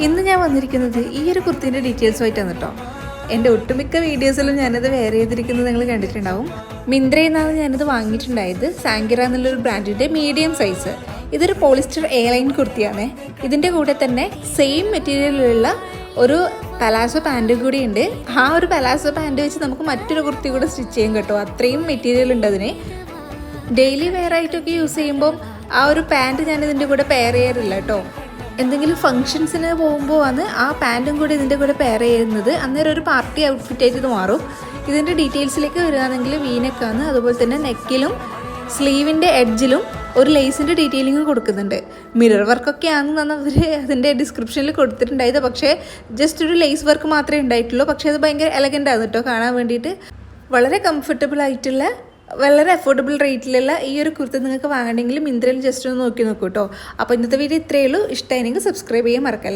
ഇന്ന് ഞാൻ വന്നിരിക്കുന്നത് ഈ ഒരു കുർത്തീൻ്റെ ഡീറ്റെയിൽസുമായിട്ടാണ് കേട്ടോ. എൻ്റെ ഒട്ടുമിക്ക വീഡിയോസിലും ഞാനത് വെയർ ചെയ്തിരിക്കുന്നത് നിങ്ങൾ കണ്ടിട്ടുണ്ടാവും. മിന്ത്രയിൽ നിന്നാണ് ഞാനത് വാങ്ങിയിട്ടുണ്ടായത്. സാങ്കിറ എന്നുള്ളൊരു ബ്രാൻഡിൻ്റെ മീഡിയം സൈസ്. ഇതൊരു പോളിസ്റ്റർ എ ലൈൻ കുർത്തിയാണ്. ഇതിൻ്റെ കൂടെ തന്നെ സെയിം മെറ്റീരിയലിലുള്ള ഒരു പലാസോ പാൻറ്റും കൂടി ഉണ്ട്. ആ ഒരു പലാസോ പാൻറ്റ് വെച്ച് നമുക്ക് മറ്റൊരു കുർത്തി കൂടെ സ്റ്റിച്ച് ചെയ്യും കേട്ടോ. അത്രയും മെറ്റീരിയൽ ഉണ്ട് അതിന്. ഡെയിലി വെയർ ആയിട്ടൊക്കെ യൂസ് ചെയ്യുമ്പം ആ ഒരു പാൻറ്റ് ഞാൻ ഇതിൻ്റെ കൂടെ പെയർ ചെയ്യാറില്ല കേട്ടോ. എന്തെങ്കിലും ഫംഗ്ഷൻസിന് പോകുമ്പോൾ ആണ് ആ പാൻറ്റും കൂടി ഇതിൻ്റെ കൂടെ പെയർ ചെയ്യുന്നത്. അന്നേരം ഒരു പാർട്ടി ഔട്ട്ഫിറ്റായിട്ട് ഇത് മാറും. ഇതിൻ്റെ ഡീറ്റെയിൽസിലേക്ക് വരികയാണെങ്കിൽ വീനെക്കാണ്. അതുപോലെ തന്നെ നെക്കിലും സ്ലീവിൻ്റെ എഡ്ജിലും ഒരു ലേസിൻ്റെ ഡീറ്റെയിലിംഗ് കൊടുക്കുന്നുണ്ട്. മിറർ വർക്കൊക്കെ ആണെന്നാണ് അവർ അതിൻ്റെ ഡിസ്ക്രിപ്ഷനിൽ കൊടുത്തിട്ടുണ്ടായത്. പക്ഷേ ജസ്റ്റ് ഒരു ലേസ് വർക്ക് മാത്രമേ ഉണ്ടായിട്ടുള്ളൂ. പക്ഷേ അത് ഭയങ്കര എലഗൻ്റ് ആണ് കേട്ടോ കാണാൻ വേണ്ടിയിട്ട്. വളരെ കംഫർട്ടബിൾ ആയിട്ടുള്ള വളരെ അഫോർഡബിൾ റേറ്റിലുള്ള ഈ ഒരു കുർത്ത നിങ്ങൾക്ക് വാങ്ങണമെങ്കിൽ മിന്ത്രയിൽ ജസ്റ്റ് ഒന്ന് നോക്കി നോക്കൂ കേട്ടോ. അപ്പോൾ ഇന്നത്തെ വീഡിയോ ഇത്രയേ ഉള്ളൂ. ഇഷ്ടമായിരുന്നെങ്കിൽ സബ്സ്ക്രൈബ് ചെയ്യാൻ മറക്കല്ല.